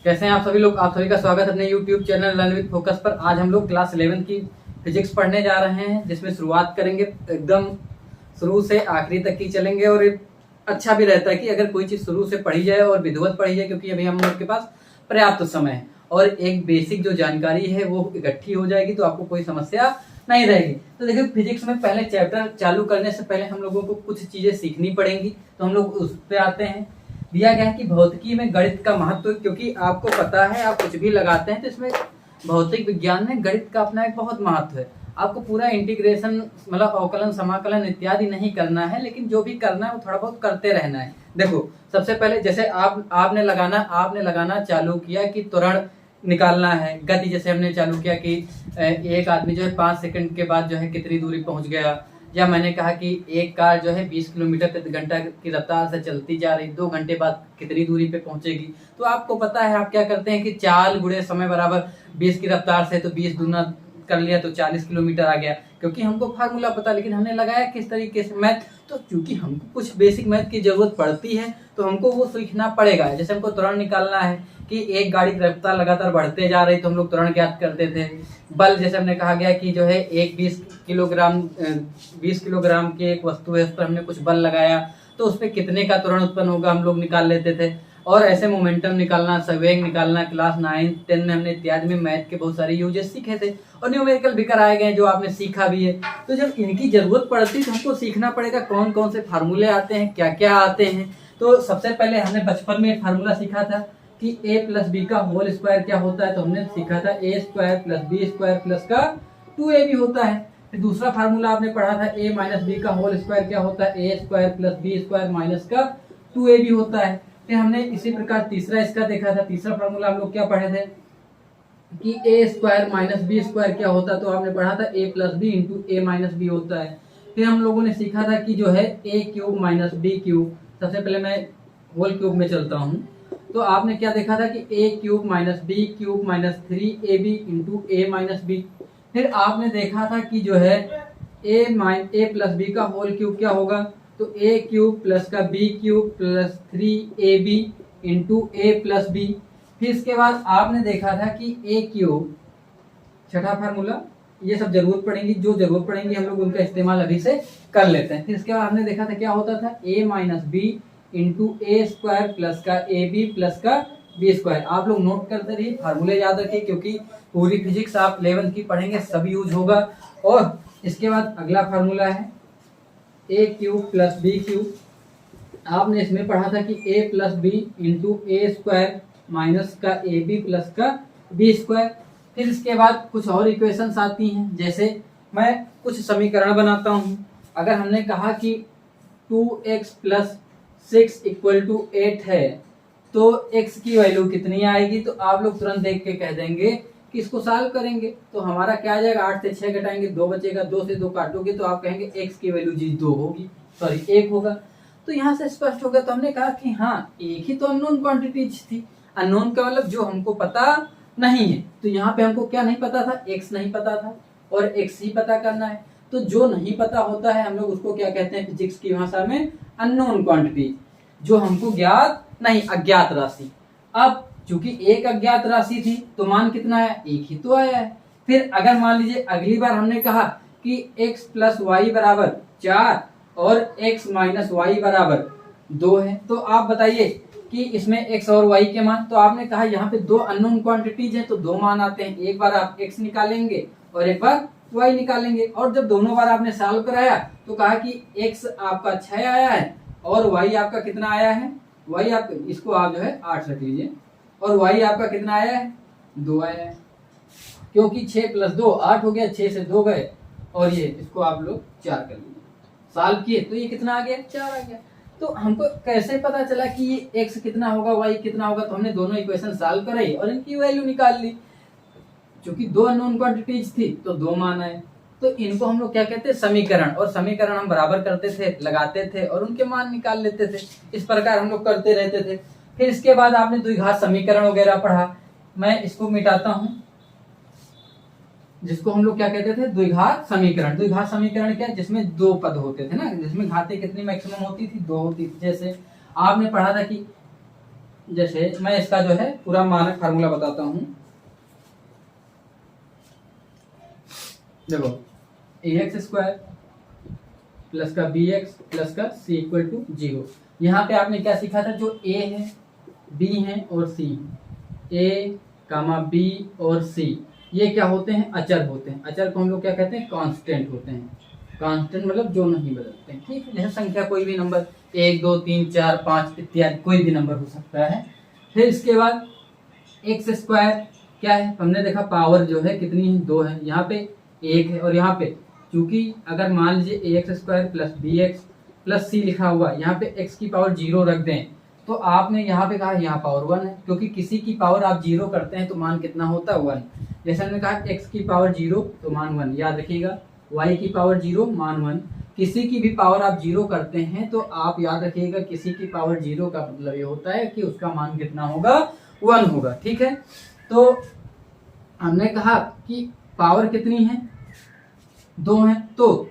कैसे हैं आप सभी लोग। आप सभी का स्वागत है अपने YouTube channel learn with focus पर। आज हम लोग क्लास 11 की फिजिक्स पढ़ने जा रहे हैं, जिसमें शुरुआत करेंगे एकदम शुरू से आखिरी तक की चलेंगे। और अच्छा भी रहता है कि अगर कोई चीज़ शुरू से पढ़ी जाए और विधिवत पढ़ी जाए, क्योंकि अभी हम लोग के पास पर्याप्त समय है और एक बेसिक जो जानकारी है वो इकट्ठी हो जाएगी, तो आपको कोई समस्या नहीं रहेगी। तो देखिए, फिजिक्स में पहले चैप्टर चालू करने से पहले हम लोगों को कुछ चीज़ें सीखनी पड़ेंगी, तो हम लोग उस पर आते हैं। दिया गया है कि भौतिकी में गणित का महत्व, क्योंकि आपको पता है आप कुछ भी लगाते हैं तो इसमें भौतिक विज्ञान में गणित का अपना एक बहुत महत्व है। आपको पूरा इंटीग्रेशन मतलब अवकलन समाकलन इत्यादि नहीं करना है, लेकिन जो भी करना है वो थोड़ा बहुत करते रहना है। देखो, सबसे पहले जैसे आपने लगाना चालू किया कि त्वरण निकालना है, गति जैसे हमने चालू किया कि एक आदमी जो है 5 सेकंड के बाद जो है कितनी दूरी पहुंच गया, या मैंने कहा कि एक कार जो है 20 किलोमीटर प्रति घंटा की रफ्तार से चलती जा रही, 2 घंटे बाद कितनी दूरी पे पहुंचेगी। तो आपको पता है आप क्या करते हैं कि चाल गुणे समय बराबर 20 की रफ्तार से, तो 20 दूना कर लिया तो 40 किलोमीटर आ गया, क्योंकि हमको फार्मूला पता। लेकिन हमने लगाया किस तरीके से मैथ, तो क्योंकि हमको कुछ बेसिक मैथ की जरूरत पड़ती है तो हमको वो सीखना पड़ेगा। जैसे हमको त्वरण निकालना है कि एक गाड़ी की रफ्तार लगातार बढ़ते जा रही, तो हम लोग त्वरण ज्ञात करते थे। बल जैसे हमने कहा गया कि जो है एक 20 किलोग्राम की एक वस्तु है, उस पर हमने कुछ बल लगाया तो उस पर कितने का त्वरण उत्पन्न होगा हम लोग निकाल लेते थे। और ऐसे मोमेंटम निकालना, संवेग निकालना क्लास 9, 10 में हमने इत्यादि में मैथ के बहुत सारे यूजेस सीखे थे और न्यूमेरिकल भी कराए गए जो आपने सीखा भी है। तो जब इनकी जरूरत पड़ती तो हमको सीखना पड़ेगा कौन कौन से फार्मूले आते हैं, क्या क्या आते हैं। तो सबसे पहले हमने बचपन में एक फार्मूला सीखा था कि a प्लस बी का होल स्क्वायर क्या होता है, तो हमने सीखा था a square plus B square plus का 2ab होता है। फिर दूसरा फार्मूला आपने पढ़ा था a माइनस बी का होल स्क्वायर क्या होता है, a square plus B square minus का 2ab होता है। फिर हमने इसी प्रकार तीसरा इसका देखा था। तीसरा फार्मूला हम लोग क्या पढ़े थे कि a square minus b square क्या होता है, तो आपने पढ़ा था a plus b into A minus b होता है। फिर हम लोगों ने सीखा था कि जो है a cube minus B cube. सबसे पहले मैं होल क्यूब में चलता हूँ, तो आपने क्या देखा था कि a cube minus B cube minus 3ab into A minus B. फिर आपने देखा था कि जो है a प्लस बी का होल क्यूब क्या होगा, तो a क्यूब प्लस का b cube plus 3ab into A plus B. फिर इसके बाद आपने देखा था कि a क्यूब, छठा फार्मूला, ये सब जरूरत पड़ेंगी, जो जरूरत पड़ेंगी हम लोग उनका इस्तेमाल अभी से कर लेते हैं। फिर इसके बाद हमने देखा था क्या होता था a minus b into a square plus का ए बी प्लस का बी स्क्वायर। आप लोग नोट करते रहिए, फार्मूले याद रखिए, क्योंकि पूरी फिजिक्स आप 11 की पढ़ेंगे सब यूज होगा। और इसके बाद अगला फार्मूला है ए क्यूब प्लस बी क्यूब। आपने इसमें पढ़ा था कि ए plus b into a square minus का ए बी प्लस का बी स्क्वायर। फिर इसके बाद कुछ और इक्वेशंस आती हैं, जैसे मैं कुछ समीकरण बनाता हूँ। अगर हमने कहा कि 2x प्लस 6 इक्वल टू 8 है, तो x की वैल्यू कितनी आएगी, तो आप लोग तुरंत देख के कह देंगे कि इसको सॉल्व करेंगे तो हमारा क्या आ जाएगा, 8 से 6 घटाएंगे 2 बचेगा, 2 से 2 काटोगे तो आप कहेंगे x की वैल्यू जी 2 होगी, सॉरी 1 होगा। तो यहाँ से स्पष्ट हो गया। तो हमने कहा कि हाँ, एक ही तो अननोन क्वांटिटीज थी। अननोन का मतलब जो हमको पता नहीं है, तो यहाँ पे हमको क्या नहीं पता था, x नहीं पता था और x ही पता करना है। तो जो नहीं पता होता है हम लोग उसको क्या कहते हैं फिजिक्स की भाषा में, अननोन क्वांटिटी, जो हमको ज्ञात नहीं, अज्ञात राशि। अब चूंकि एक अज्ञात राशि थी तो मान कितना आया, एक ही तो आया है। फिर अगर मान लीजिए अगली बार हमने कहा कि x प्लस वाई बराबर 4 और x माइनस वाई बराबर 2 है, तो आप बताइए कि इसमें x और y के मान, तो आपने कहा यहाँ पे 2 अननोन क्वांटिटीज हैं तो 2 मान आते हैं। एक बार आप x निकालेंगे और एक बार y निकालेंगे, और जब दोनों बार आपने सॉल्व कराया तो कहा कि x आपका 6 आया है और y आपका कितना आया है, y आप इसको आप जो है 8 रख लीजिए, और y आपका कितना आया है, 2 आया है, क्योंकि 6 प्लस 2 8 हो गया, 6 से 2 गए और ये इसको आप लोग 4 कर लीजिए, सॉल्व किए तो ये कितना आ गया, 4 आ गया। तो हमको कैसे पता चला कि ये x कितना होगा, y कितना होगा, तो हमने दोनों इक्वेशन सॉल्व कराई और इनकी वैल्यू निकाल ली। क्योंकि 2 अननोन क्वांटिटीज थी तो 2 मान आए, तो इनको हम लोग क्या कहते हैं, समीकरण। और समीकरण हम बराबर करते थे, लगाते थे और उनके मान निकाल लेते थे। इस प्रकार हम लोग करते रहते थे। फिर इसके बाद आपने द्विघात समीकरण वगैरह पढ़ा। मैं इसको मिटाता हूं, जिसको हम लोग क्या कहते थे, द्विघात समीकरण। द्विघात समीकरण क्या, जिसमें 2 पद होते थे ना, जिसमें घातें कितनी मैक्सिमम होती थी, 2 होती थी। जैसे आपने पढ़ा था कि जैसे मैं इसका जो है पूरा मानक फार्मूला बताता हूँ। देखो ax² प्लस का bx प्लस का c इक्वल टू 0। यहाँ पे आपने क्या सीखा था, जो a है, b है और c, a, b और c ये क्या होते हैं, अचर होते हैं। अचर को हम लोग क्या कहते हैं, कांस्टेंट होते हैं। कांस्टेंट मतलब जो नहीं बदलते हैं, ठीक है। जैसे संख्या कोई भी नंबर 1 2 3 4 5 इत्यादि कोई भी नंबर हो सकता है। फिर इसके बाद x² क्या है, हमने देखा पावर जो है कितनी है, 2 है, यहाँ पे 1 है और यहाँ पे क्योंकि अगर मान लीजिए ax² plus bx plus c लिखा हुआ, यहाँ पे x की पावर 0 रख दें तो आपने यहाँ पे कहा यहाँ पावर 1 है, क्योंकि किसी की पावर आप 0 करते हैं तो मान कितना होता है, 1। जैसे हमने कहा x की पावर 0 तो मान 1, याद रखिएगा। y की पावर 0 मान 1। किसी की भी पावर आप 0 करते हैं तो आप याद रखिएगा किसी की पावर 0 का मतलब ये होता है कि उसका मान कितना होगा, 1 होगा, ठीक है। तो हमने कहा कि पावर कितनी है, 2 है, तो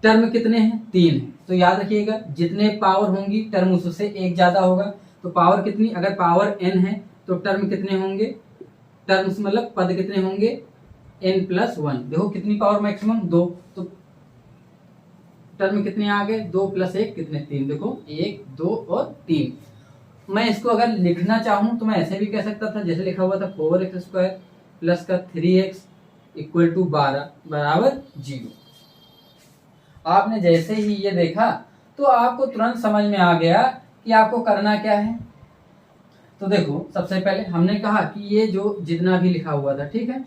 टर्म कितने हैं, 3 है। तो याद रखिएगा जितने पावर होंगी टर्म उससे एक ज्यादा होगा। तो पावर कितनी, अगर पावर n है तो टर्म कितने होंगे, टर्म्स मतलब पद कितने होंगे, n प्लस 1। देखो कितनी पावर मैक्सिमम, 2, तो टर्म कितने आ गए, 2 प्लस 1 कितने, 3। देखो 1 2 और 3। मैं इसको अगर लिखना चाहूं तो मैं ऐसे भी कह सकता था, जैसे लिखा हुआ था 4x² प्लस का 3x इक्वल टू 12 बराबर 0। आपने जैसे ही ये देखा तो आपको तुरंत समझ में आ गया कि आपको करना क्या है। तो देखो सबसे पहले हमने कहा कि ये जो जितना भी लिखा हुआ था, ठीक है,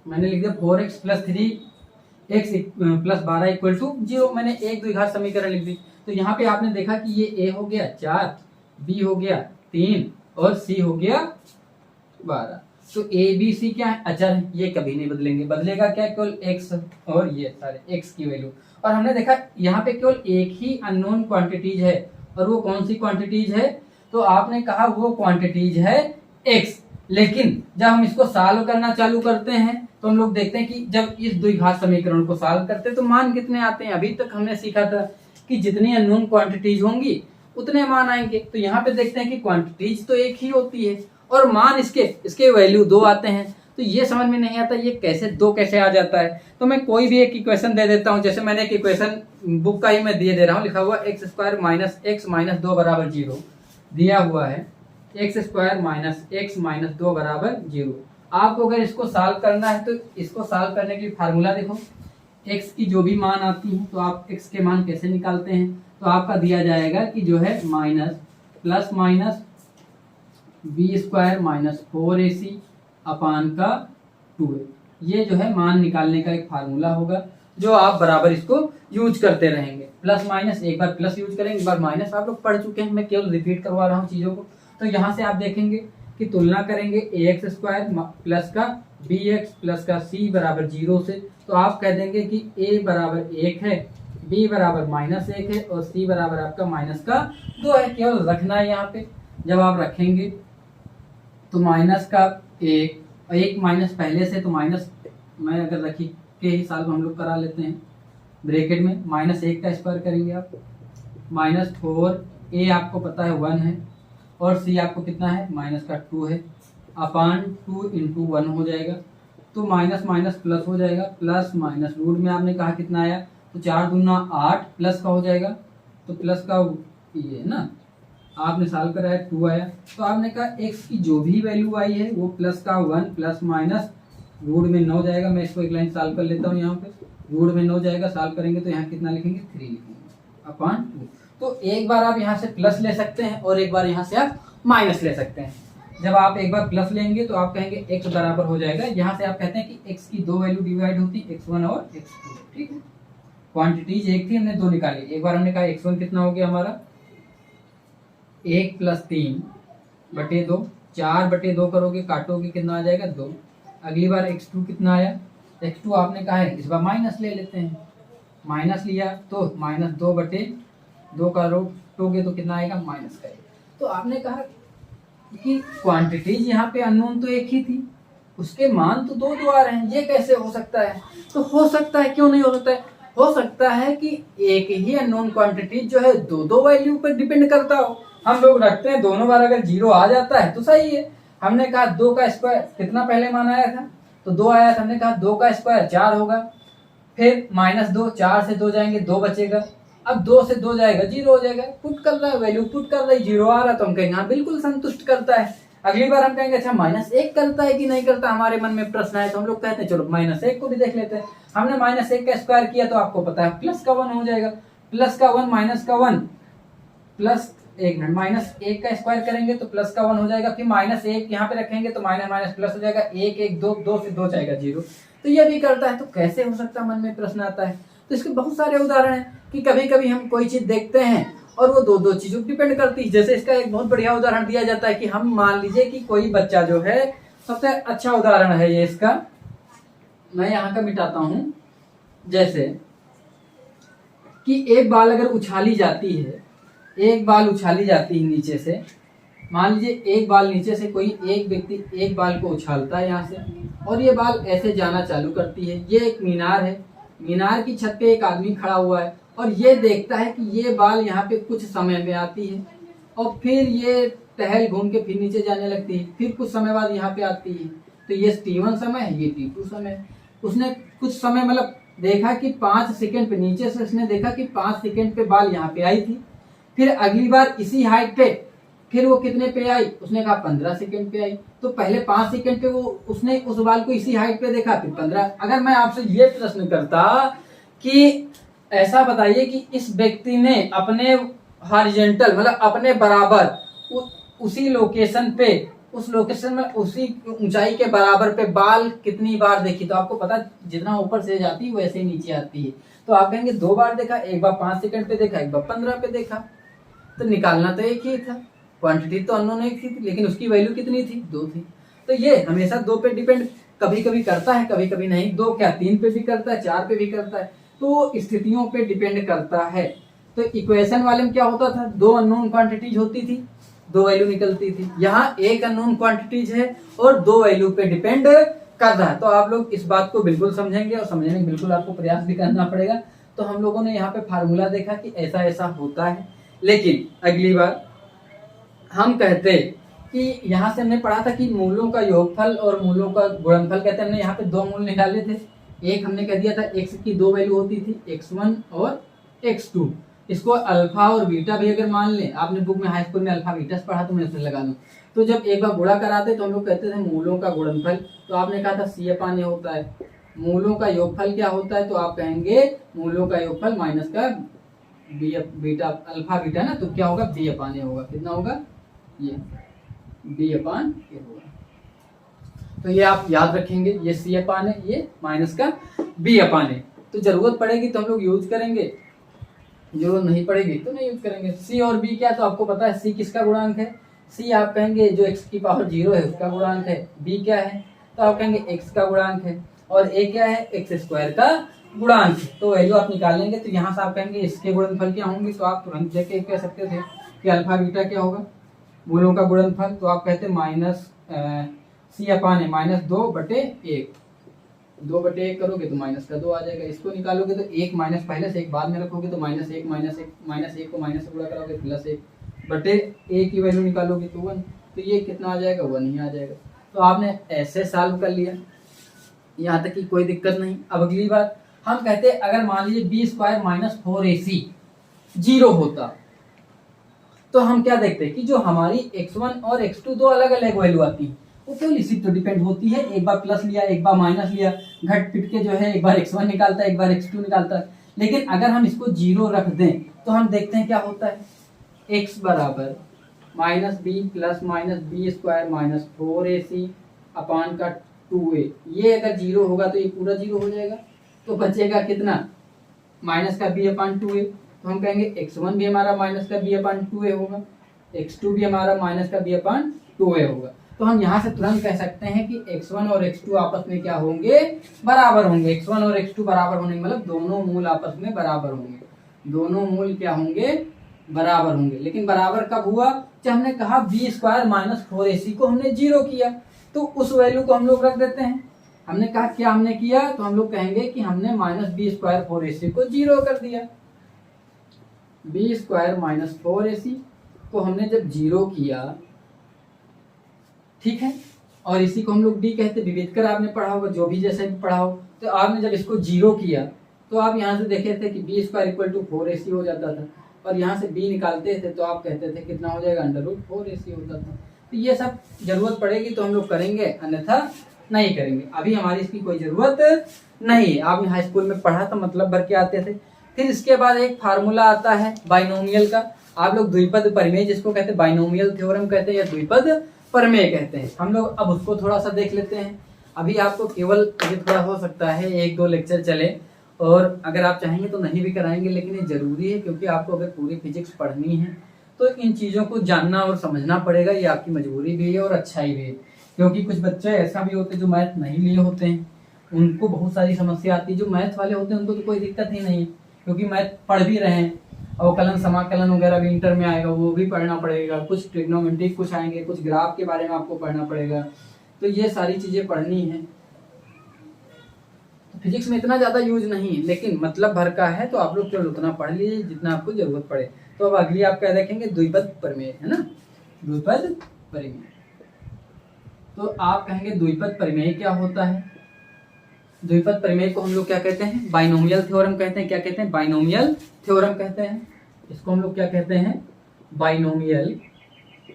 मैंने लिख दिया 4x plus 3x plus 12 equal to 0। मैंने एक द्विघात समीकरण लिख दी। तो यहाँ पे आपने देखा कि ये a हो गया 4, b हो गया 3 और c हो गया 12। तो a b c क्या है, अचर है, ये कभी नहीं बदलेंगे। बदलेगा क्या, केवल x और ये सारे x की वैल्यू। और हमने देखा यहाँ पे केवल एक ही अननोन क्वांटिटीज है, और वो कौन सी क्वांटिटीज है, तो आपने कहा वो क्वांटिटीज है x। लेकिन जब हम इसको सॉल्व करना चालू करते हैं तो हम लोग देखते हैं कि जब इस द्विघात समीकरण को सॉल्व करते हैं तो मान कितने आते हैं। अभी तक हमने सीखा था कि जितनी अननोन क्वांटिटीज होंगी उतने मान आएंगे। तो यहाँ पे देखते हैं कि क्वांटिटीज तो एक ही होती है और मान इसके वैल्यू 2 आते हैं। तो ये समझ में नहीं आता ये कैसे 2 कैसे आ जाता है। तो मैं कोई भी एक इक्वेशन दे देता हूँ। जैसे मैंने एक इक्वेशन बुक का ही मैं दे रहा हूँ, लिखा हुआ x² माइनस x माइनस 2 बराबर 0 दिया हुआ है। x² माइनस x माइनस 2 बराबर 0। आपको अगर इसको सॉल्व करना है तो इसको सॉल्व करने के लिए फार्मूला देखो, x की जो भी मान आती है तो आप x के मान कैसे निकालते हैं। तो आपका दिया जाएगा कि जो है minus plus minus b² minus 4ac अपान का 2a। ये जो है मान निकालने का एक फार्मूला होगा जो आप बराबर इसको यूज करते रहेंगे। प्लस माइनस, एक बार प्लस यूज करेंगे, एक बार माइनस। आप लोग पढ़ चुके हैं, मैं केवल रिपीट करवा रहा हूँ चीजों को। तो यहाँ से आप देखेंगे कि तुलना करेंगे ax² प्लस का bx प्लस का c बराबर 0 से। तो आप कह देंगे कि a बराबर 1 है, b बराबर माइनस 1 है और c बराबर आपका माइनस का 2 है। केवल रखना है यहाँ पे। जब आप रखेंगे तो माइनस का 1 और 1 माइनस पहले से, तो माइनस मैं अगर रखी के हिसाब हम लोग करा लेते हैं, ब्रैकेट में माइनस 1 का स्क्वायर करेंगे आप, माइनस 4, a आपको पता है 1 है और c आपको कितना है, माइनस का 2 है, अपान 2 इंटू 1 हो जाएगा। तो माइनस माइनस प्लस हो जाएगा, प्लस माइनस रूट में आपने कहा कितना आया, तो 4 दूना 8 प्लस का हो जाएगा। तो प्लस का ये ना आपने सॉल्व कराया 2 आया। तो आपने कहा x की जो भी वैल्यू आई है वो प्लस का 1 प्लस माइनस रूट में 9 जाएगा। मैं इसको एक लाइन सॉल्व कर लेता हूँ। यहाँ पे रूट में 9 जाएगा, सॉल्व करेंगे तो यहाँ कितना लिखेंगे, 3 लिखेंगे अपान 2। तो एक बार आप यहाँ से प्लस ले सकते हैं और एक बार यहाँ से आप माइनस ले सकते हैं। जब आप एक बार प्लस लेंगे तो आप कहेंगे x बराबर हो जाएगा, यहाँ से आप कहते हैं कि x की 2 वैल्यू डिवाइड होती है, x1 और x2, ठीक है। क्वांटिटीज एक थी, हमने 2 निकाली। एक बार हमने कहा x1 कितना हो गया हमारा 1 प्लस 3 बटे 2, 4 बटे 2 करोगे, काटोगे कितना आ जाएगा 2। अगली बार x2 कितना आया, x2 आपने कहा है, इस बार माइनस ले लेते हैं। माइनस लिया तो माइनस 2 बटे 2 काटोगे तो कितना आएगा, माइनस का 1। तो आपने कहा कि क्वांटिटीज यहाँ पे अननोन तो एक ही थी, उसके मान तो 2 आ रहे हैं, ये कैसे हो सकता है। तो हो सकता है, क्यों नहीं हो सकता है। हो सकता है कि एक ही अननोन क्वांटिटी जो है दो दो वैल्यू पर डिपेंड करता हो। हम लोग रखते हैं दोनों बार अगर 0 आ जाता है तो सही है। हमने कहा 2 का स्क्वायर कितना पहले मान आया था, तो 2 आया था, हमने कहा 2 का स्क्वायर 4 होगा, फिर -2, 4 से 2 जाएंगे 2 बचेगा, अब 2 से 2 जाएगा 0 हो जाएगा। पुट कर रहा है, वैल्यू पुट कर रहा है, 0 आ रहा है तो हम कहेंगे हाँ बिल्कुल संतुष्ट करता है। अगली बार हम कहेंगे अच्छा -1 करता है कि नहीं करता, हमारे मन में प्रश्न है तो हम लोग कहते हैं चलो -1 को भी देख लेते हैं। हमने -1 का स्क्वायर किया तो आपको पता है प्लस का 1 हो जाएगा, प्लस का 1 माइनस का 1 प्लस, एक मिनट, -1 का स्क्वायर करेंगे तो प्लस का 1 हो जाएगा, फिर -1 यहाँ पे रखेंगे तो माइनस माइनस प्लस हो जाएगा, 1 1 2, 2 से 2 जाएगा 0। तो ये भी करता है, तो कैसे हो सकता है, मन में प्रश्न आता है। तो इसके बहुत सारे उदाहरण हैं कि कभी कभी हम कोई चीज देखते हैं और वो दो दो चीजों पर डिपेंड करती है। जैसे इसका एक बहुत बढ़िया उदाहरण दिया जाता है कि हम मान लीजिए कि कोई बच्चा जो है, सबसे अच्छा उदाहरण है ये इसका, मैं यहाँ का मिटाता हूं। जैसे कि एक बाल अगर उछाली जाती है, एक बाल उछाली जाती है नीचे से, मान लीजिए एक बाल नीचे से कोई एक व्यक्ति एक बाल को उछालता है यहाँ से, और ये बाल ऐसे जाना चालू करती है। ये एक मीनार है, मीनार की छत पे एक आदमी खड़ा हुआ है और ये देखता है कि ये बाल यहाँ पे कुछ समय में आती है और फिर ये टहल घूम के फिर नीचे जाने लगती है, फिर कुछ समय बाद यहाँ पे आती है। तो ये T1 समय है, ये T2 समय है। उसने कुछ समय मतलब देखा कि 5 सेकंड पे, नीचे से उसने देखा कि 5 सेकंड पे बाल यहाँ पे आई थी, फिर अगली बार इसी हाइट पे फिर वो कितने पे आई, उसने कहा 15 सेकंड पे आई। तो पहले 5 सेकंड पे वो उसने उस बाल को इसी हाइट पे देखा, फिर 15। अगर मैं आपसे ये प्रश्न करता कि ऐसा बताइए कि इस व्यक्ति ने अपने हॉरिजॉन्टल मतलब अपने बराबर उसी लोकेशन पे, उस लोकेशन में उसी ऊंचाई के बराबर पे बाल कितनी बार देखी, तो आपको पता जितना ऊपर से जाती है वैसे ही नीचे आती है। तो आप कहेंगे 2 बार देखा, एक बार 5 सेकंड पे देखा, एक बार 15 पे देखा, तो निकालना तो एक ही था, क्वांटिटी तो अननोन एक थी, लेकिन उसकी वैल्यू कितनी थी, 2 थी। तो ये हमेशा 2 पे डिपेंड कभी कभी करता है, कभी कभी नहीं। 2 क्या 3 पे भी करता है, 4 पे भी करता है, तो स्थितियों पे डिपेंड करता है। तो इक्वेशन वाले में क्या होता था, 2 अननोन क्वांटिटीज होती थी, 2 वैल्यू निकलती थी। यहाँ एक अननोन क्वांटिटीज है और 2 वैल्यू पे डिपेंड कर रहा है। तो आप लोग इस बात को बिल्कुल समझेंगे और समझने में बिल्कुल आपको प्रयास भी करना पड़ेगा। तो हम लोगों ने यहाँ पे फार्मूला देखा कि ऐसा ऐसा होता है, लेकिन अगली बार हम कहते कि यहाँ से हमने पढ़ा था कि मूलों का योगफल और मूलों का गुणनफल कहते हैं। हमने यहाँ पे 2 मूल निकाले थे, एक हमने कह दिया था x की 2 वैल्यू होती थी, x1 और x2। इसको अल्फा और बीटा भी अगर मान लें, आपने बुक में हाई स्कूल में अल्फा बीटा पढ़ा तो मैं उसे लगा दूं, तो जब एक बार गुणा कराते तो हम लोग कहते थे मूलों का गुणनफल, तो आपने कहा था C/A होता है। मूलों का योगफल क्या होता है, तो आप कहेंगे मूलों का योगफल माइनस का बीटा, अल्फा बीटा ना, तो क्या होगा B/A होगा। कितना होगा, ये B/A होगा। तो ये आप याद रखेंगे, ये C/A है, ये माइनस का B/A है। तो जरूरत पड़ेगी तो हम लोग यूज करेंगे, जरूरत नहीं पड़ेगी तो नहीं यूज करेंगे। C और B क्या, तो आपको पता है C किसका गुणांक है, C आप कहेंगे जो x की पावर 0 है उसका गुणांक है। B क्या है, तो आप कहेंगे x का गुणांक है, और A क्या है, x² का गुणांक है। तो वैल्यू आप निकालेंगे तो यहाँ से आप कहेंगे इसके गुणनफल क्या होंगे, तो आप तुरंत देख के कह सकते थे कि अल्फा बीटा क्या होगा, मूलों का गुणनफल। तो आप कहते माइनस C/A माइनस 2/1, 2/1 करोगे तो माइनस का 2 आ जाएगा। इसको निकालोगे तो 1 माइनस पहले से 1 बाद में रखोगे तो -1 -1 को माइनस से गुणा करोगे +1/1 की वैल्यू निकालोगे तो 1। तो ये कितना आ जाएगा, 1 ही आ जाएगा। तो आपने ऐसे सॉल्व कर लिया, यहाँ तक की कोई दिक्कत नहीं। अब अगली बार हम कहते हैं अगर मान लीजिए B² - 4AC 0 होता, तो हम क्या देखते हैं कि जो हमारी x1 और x2 दो अलग अलग वैल्यू आती है, वो केवल इसी पर डिपेंड होती है। एक बार प्लस लिया, एक बार माइनस लिया, घट पिट के जो है एक बार x1 निकालता है, एक बार x2 निकालता है। लेकिन अगर हम इसको 0 रख दें तो हम देखते हैं क्या होता है, x बराबर -b प्लस -b² - 4AC अपान का 2a। ये अगर 0 होगा तो ये पूरा 0 हो जाएगा, तो बचेगा कितना, माइनस का b/2a। तो हम कहेंगे x1 भी हमारा माइनस का b/2a होगा, x2 भी हमारा माइनस का b/2a होगा। तो हम यहाँ से तुरंत कह सकते हैं कि x1 और x2 आपस में क्या होंगे, बराबर होंगे। x1 और x2 बराबर होने मतलब दोनों मूल आपस में बराबर होंगे, दोनों मूल क्या होंगे, बराबर होंगे। लेकिन बराबर कब हुआ, जब हमने कहा B² - 4AC को हमने 0 किया, तो उस वैल्यू को हम लोग रख देते हैं हमने कहा क्या हमने किया, तो हम लोग कहेंगे कि हमने -b² 4ac को 0 कर दिया। b² - 4ac को हमने जब 0 किया, ठीक है, और इसी को हम लोग d कहते, विविधकर आपने पढ़ा होगा, जो भी जैसे भी पढ़ा हो। तो आपने जब इसको 0 किया तो आप यहाँ से देखे थे कि b² = 4ac हो जाता था, और यहाँ से b निकालते थे तो आप कहते थे कितना हो जाएगा, √4ac होता था। तो ये सब जरूरत पड़ेगी तो हम लोग करेंगे, अन्यथा नहीं करेंगे। अभी हमारी इसकी कोई जरूरत नहीं है। आपने हाई स्कूल में पढ़ा तो मतलब भर के आते थे। फिर इसके बाद एक फार्मूला आता है बाइनोमियल का, आप लोग द्विपद प्रमेय जिसको कहते हैं, बाइनोमियल थ्योरम कहते हैं या द्विपद प्रमेय कहते हैं। हम लोग अब उसको थोड़ा सा देख लेते हैं। अभी आपको केवल ये थोड़ा हो सकता है 1-2 लेक्चर चले, और अगर आप चाहेंगे तो नहीं भी कराएंगे, लेकिन ये जरूरी है क्योंकि आपको अगर पूरी फिजिक्स पढ़नी है तो इन चीज़ों को जानना और समझना पड़ेगा। ये आपकी मजबूरी भी है और अच्छाई भी है, क्योंकि कुछ बच्चे ऐसा भी होते हैं जो मैथ नहीं लिए होते हैं, उनको बहुत सारी समस्या आती है। जो मैथ वाले होते हैं उनको तो कोई दिक्कत ही नहीं है, क्योंकि मैथ पढ़ भी रहे हैं। अवकलन समाकलन वगैरह भी इंटर में आएगा, वो भी पढ़ना पड़ेगा। कुछ ट्रिग्नोमेट्रिक कुछ आएंगे, कुछ ग्राफ के बारे में आपको पढ़ना पड़ेगा। तो ये सारी चीज़ें पढ़नी है। तो फिजिक्स में इतना ज़्यादा यूज नहीं है, लेकिन मतलब भर का है, तो आप लोग केवल उतना पढ़ लीजिए जितना आपको जरूरत पड़े। तो अब अगली आप क्या देखेंगे, द्विपद प्रमेय, है ना, द्विपद प्रमेय। तो आप कहेंगे द्विपद प्रमेय क्या होता है। द्विपद प्रमेय को हम लोग क्या कहते हैं, बाइनोमियल थ्योरम कहते हैं। क्या कहते हैं, बाइनोमियल थ्योरम कहते हैं। इसको हम लोग क्या कहते हैं, बाइनोमियल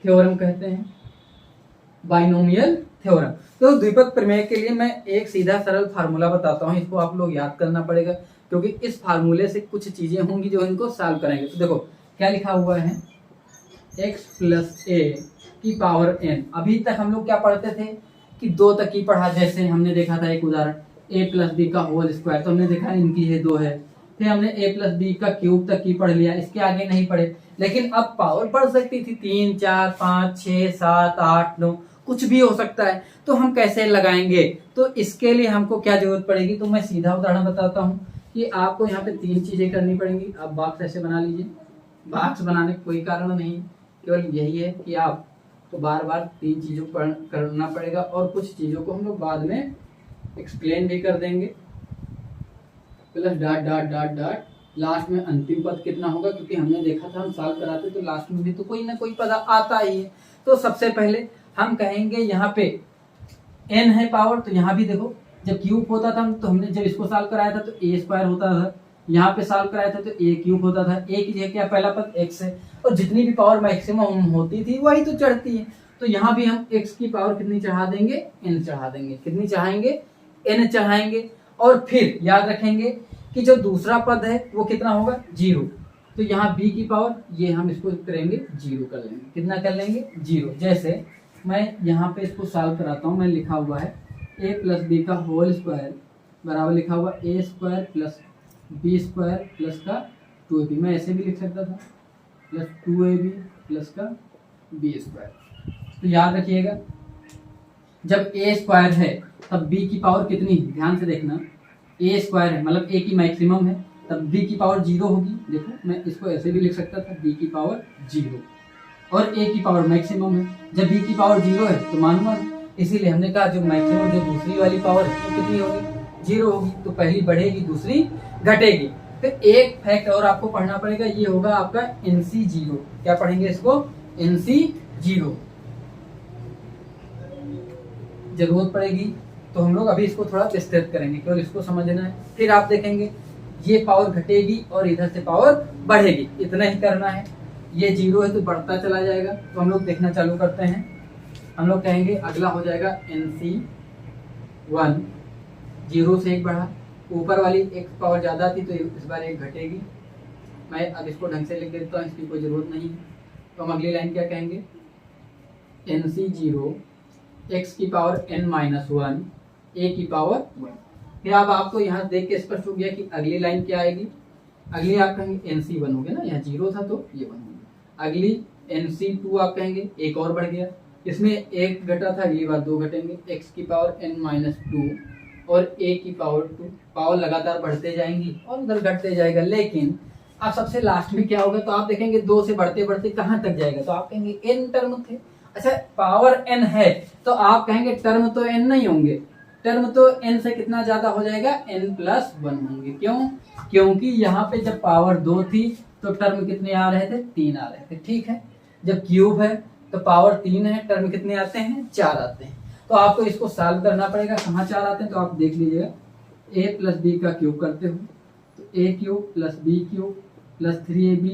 थ्योरम कहते हैं, बाइनोमियल थ्योरम। तो द्विपद प्रमेय के लिए मैं एक सीधा सरल फार्मूला बताता हूँ, इसको आप लोग याद करना पड़ेगा, क्योंकि इस फार्मूले से कुछ चीजें होंगी जो इनको सॉल्व कराएंगे। तो देखो क्या लिखा हुआ है, x + a की पावर n। अभी तक हम लोग क्या पढ़ते थे कि 2 तक की पढ़ा, जैसे हमने देखा था एक उदाहरण a + b का होल स्क्वायर, तो हमने देखा इनकी है 2 है। फिर हमने a + b का क्यूब तक की पढ़ लिया, इसके आगे नहीं पढ़े। लेकिन अब पावर बढ़ सकती थी, 3, 4, 5, 6, 7, 8, 9, कुछ भी हो सकता है। तो हम कैसे लगाएंगे, तो इसके लिए हमको क्या जरूरत पड़ेगी, तो मैं सीधा उदाहरण बताता हूँ कि आपको यहाँ पे 3 चीजें करनी पड़ेंगी। आप बॉक्स ऐसे बना लीजिए। बॉक्स बनाने का कोई कारण नहीं, केवल यही है कि आप तो बार बार 3 चीजों को करना पड़ेगा, और कुछ चीजों को हम लोग बाद में एक्सप्लेन भी कर देंगे। Plus dot dot dot dot, last में अंतिम पद कितना होगा, क्योंकि हमने देखा था हम सॉल्व कराते तो लास्ट में भी तो कोई ना कोई पद आता ही है। तो सबसे पहले हम कहेंगे यहाँ पे n है पावर, तो यहाँ भी देखो जब क्यूब होता था तो हमने जब इसको सॉल्व कराया था तो a² होता था, यहाँ पे सॉल्व कराया था तो a³ होता था। a की जगह क्या, पहला पद x है, और जितनी भी पावर मैक्सिमम होती थी वही तो चढ़ती है। तो यहाँ भी हम x की पावर कितनी चढ़ा देंगे, n चढ़ा देंगे। कितनी चढ़ाएंगे, n चढ़ाएंगे। और फिर याद रखेंगे कि जो दूसरा पद है वो कितना होगा, 0। तो यहाँ b की पावर, ये हम इसको करेंगे 0 कर लेंगे। कितना कर लेंगे, 0। जैसे मैं यहाँ पे इसको सॉल्व कराता हूँ। मैं लिखा हुआ है a + b का होल स्क्वायर बराबर लिखा हुआ a² + b² प्लस का 2ab। मैं ऐसे भी लिख सकता था, प्लस 2ab प्लस का b²। तो याद रखिएगा जब a² है तब b की पावर कितनी, ध्यान से देखना, a² है मतलब a की मैक्सिमम है, तब b की पावर 0 होगी। देखो मैं इसको ऐसे भी लिख सकता था, b की पावर 0, और a की पावर मैक्सिमम है। जब b की पावर 0 है तो मानूंगा, इसीलिए हमने कहा जो मैक्सिमम जो दूसरी वाली पावर है कितनी होगी, 0 होगी। तो पहली बढ़ेगी दूसरी घटेगी। फिर एक फैक्ट और आपको पढ़ना पड़ेगा, ये होगा आपका NC0। क्या पढ़ेंगे इसको, NC0 जरूरत पड़ेगी। तो हम लोग अभी इसको थोड़ा विस्तृत करेंगे, केवल इसको समझना है। फिर आप देखेंगे ये पावर घटेगी और इधर से पावर बढ़ेगी, इतना ही करना है। ये 0 है तो बढ़ता चला जाएगा। तो हम लोग देखना चालू करते हैं। हम लोग कहेंगे अगला हो जाएगा NC1, 0 से 1 बढ़ा, ऊपर वाली एक पावर ज़्यादा थी तो इस बार 1 घटेगी। मैं अब इसको ढंग से लिख देता हूँ, इसकी कोई ज़रूरत नहीं है। तो हम अगली लाइन क्या कहेंगे, NC0 x की पावर n-1 a की पावर 1। फिर अब आपको यहाँ देख के स्पष्ट हो गया कि अगली लाइन क्या आएगी। अगली आप कहेंगे NC1 हो गया ना, यहाँ 0 था तो ये 1 हो गया। अगली NC2 आप कहेंगे 1 और बढ़ गया, इसमें 1 घटा था, अगली बार 2 घटेंगे। x की पावर n-2 और a की पावर 2, पावर लगातार बढ़ते जाएंगी और उधर घटते जाएगा। लेकिन अब सबसे लास्ट में क्या होगा, तो आप देखेंगे 2 से बढ़ते बढ़ते कहाँ तक जाएगा, तो आप कहेंगे n टर्म थे। अच्छा पावर n है तो आप कहेंगे टर्म तो n नहीं होंगे, टर्म तो n से कितना ज्यादा हो जाएगा, n+1 होंगे। क्यों? क्योंकि यहाँ पे जब पावर 2 थी तो टर्म कितने आ रहे थे, 3 आ रहे थे, ठीक है। जब क्यूब है तो पावर 3 है, टर्म कितने आते हैं, 4 आते हैं। तो आपको इसको सॉल्व करना पड़ेगा, कहाँ 4 आते हैं तो आप देख लीजिएगा, a + b का क्यूब करते हो तो a³ + b³ + 3ab,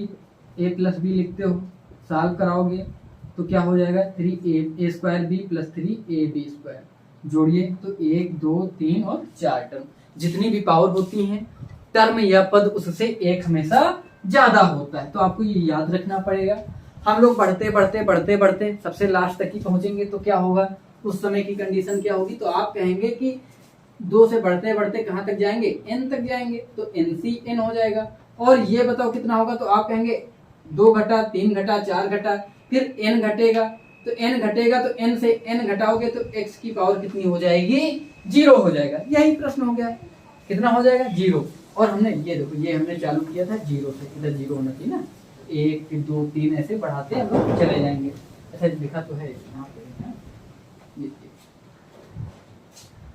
a + b लिखते हो, सॉल्व कराओगे तो क्या हो जाएगा, 3a² + 3ab²। जोड़िए तो 1 2 3 और 4 टर्म, जितनी भी पावर होती हैं टर्म या पद उससे एक हमेशा ज्यादा होता है। तो आपको ये याद रखना पड़ेगा। हम लोग बढ़ते बढ़ते बढ़ते बढ़ते सबसे लास्ट तक ही पहुंचेंगे तो क्या होगा, उस समय की कंडीशन क्या होगी, तो आप कहेंगे कि 2 से बढ़ते बढ़ते कहाँ तक जाएंगे, n तक जाएंगे, तो NC n हो जाएगा। और ये बताओ कितना होगा, तो आप कहेंगे 2 घटा, 3 घटा, 4 घटा, फिर n घटेगा, तो n घटेगा तो n से n घटाओगे तो x की पावर कितनी हो जाएगी, 0 हो जाएगा। यही प्रश्न हो गया, कितना हो जाएगा, 0। और हमने ये देखो, ये हमने चालू किया था 0 से, इधर 0 होना चाहिए ना, 1 फिर 2 3 ऐसे बढ़ाते हम लोग चले जाएंगे। ऐसा लिखा तो है यहाँ पे, है? ये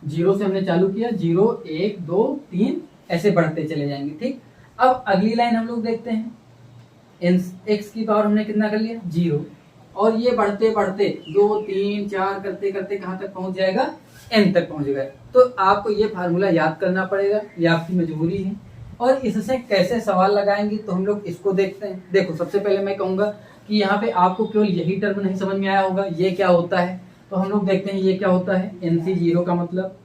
0 से हमने चालू किया, 0 1 2 3 ऐसे बढ़ते चले जाएंगे, ठीक। अब अगली लाइन हम लोग देखते हैं, x की पावर हमने कितना कर लिया, 0, और ये बढ़ते बढ़ते 2 3 4 करते करते कहाँ तक पहुंच जाएगा, n तक पहुंच गए। तो आपको ये फार्मूला याद करना पड़ेगा, ये आपकी मजबूरी है। और इससे कैसे सवाल लगाएंगे तो हम लोग इसको देखते हैं। देखो सबसे पहले मैं कहूंगा कि यहाँ पे आपको केवल यही टर्म नहीं समझ में आया होगा, ये क्या होता है, तो हम लोग देखते हैं ये क्या होता है, NC0 का मतलब।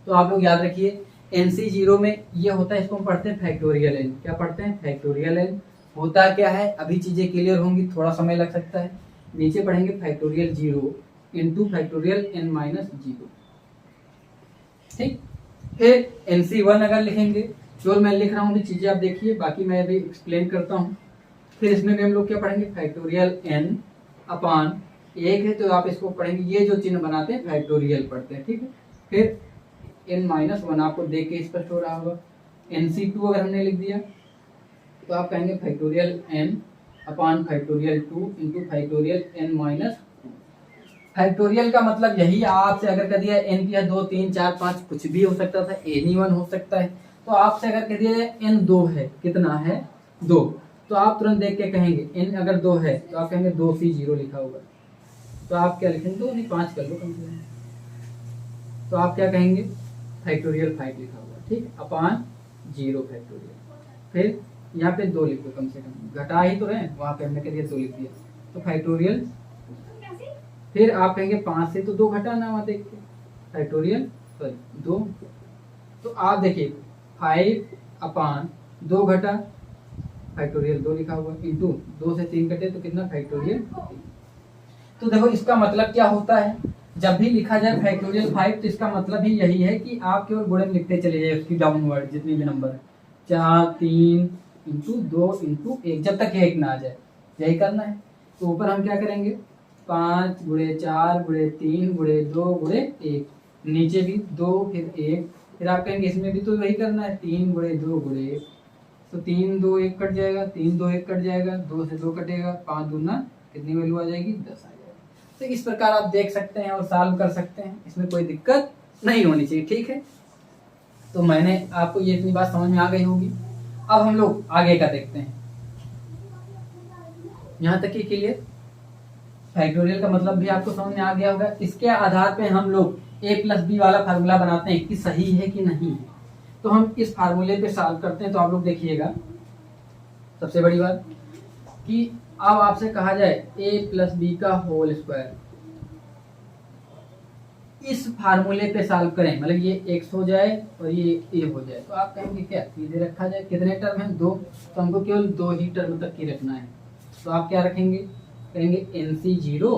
तो आप लोग याद रखिए NC0 में ये होता है, इसको हम पढ़ते हैं फैक्टोरियल n। क्या पढ़ते हैं, फैक्टोरियल n। होता क्या है, अभी चीजें क्लियर होंगी, थोड़ा समय लग सकता है। नीचे पढ़ेंगे फैक्टोरियल 0 इंटू फैक्टोरियल n-0, ठीक। फिर NC1 अगर लिखेंगे, केवल मैं लिख रहा हूँ, चीजें आप देखिए, बाकी मैं अभी एक्सप्लेन करता हूँ। फिर इसमें भी हम लोग क्या पढ़ेंगे, फैक्टोरियल n अपान 1 है तो आप इसको पढ़ेंगे, ये जो चिन्ह बनाते हैं फैक्टोरियल पढ़ते हैं, ठीक है। फिर n-1 आपको देख के स्पष्ट हो रहा होगा। NC2 अगर हमने लिख दिया तो आप कहेंगे factorial n upon factorial 2 into factorial n-2। Factorial का मतलब यही, आपसे अगर कह दिया n की 2 3 4 5 कुछ भी हो सकता था, any1 हो सकता है। तो आपसे अगर कह दिया n 2 है, कितना है 2, तो आप तुरंत देख के कहेंगे n अगर 2 है तो आप कहेंगे 2C0 लिखा होगा, तो आप क्या लिखेंगे, 2 नहीं 5 कर लो कम से कम, तो आप क्या कहेंगे, फैक्टोरियल 5 लिखा होगा, ठीक, अपान 0 फैक्टोरियल। फिर यहाँ पे 2 लिखो कम से कम, घटा ही तो रहे, वहां पे हमने करिए 2 लिख दिया, तो फैक्टोरियल। फिर आप कहेंगे 5 से तो 2 घटाना, वहां देख के फैक्टोरियल 2। तो आप देखिए 5 अपान 2 घटा फैक्टोरियल 2 लिखा हुआ, इंटू 2 से 3 घटे तो कितना, फैक्टोरियल 3। तो देखो इसका मतलब क्या होता है, जब भी लिखा जाए फैक्टोरियल 5 तो इसका मतलब ही यही है कि आप केवल गुणन लिखते चले जाए उसकी डाउनवर्ड जितनी भी नंबर है, 4 3 इंटू 2 इंटू 1, जब तक 1 ना आ जाए, यही करना है। तो ऊपर हम क्या करेंगे, 5 गुणे 4 गुणे 3 गुणे 2 गुणे 1, नीचे भी 2 फिर 1, फिर आप कहेंगे इसमें भी तो वही करना है, 3 गुणे 2 गुणे 1, तो 3 2 1 कट जाएगा, 3 2 1 कट जाएगा, 2 से 2 कटेगा, 5 दूना कितनी वैल्यू आ जाएगी, 10 आ जाएगा। तो इस प्रकार आप देख सकते हैं और सॉल्व कर सकते हैं, इसमें कोई दिक्कत नहीं होनी चाहिए, ठीक है। तो मैंने आपको ये इतनी बात समझ में आ गई होगी। अब हम लोग आगे का देखते हैं, यहाँ तक ही क्लियर, फैक्टोरियल का मतलब भी आपको समझ में आ गया होगा। इसके आधार पे हम लोग a+b वाला फार्मूला बनाते हैं कि सही है कि नहीं है। तो हम इस फार्मूले पे सॉल्व करते हैं। तो आप लोग देखिएगा, सबसे बड़ी बात कि अब आपसे कहा जाए a+b का होल स्क्वायर, इस फार्मूले पे सॉल्व करें, मतलब ये x हो जाए और ये a हो जाए, तो आप कहेंगे क्या सीधे रखा जाए, कितने टर्म है, 2, तो हमको केवल 2 ही टर्म तक की रखना है। तो आप क्या रखेंगे, कहेंगे NC0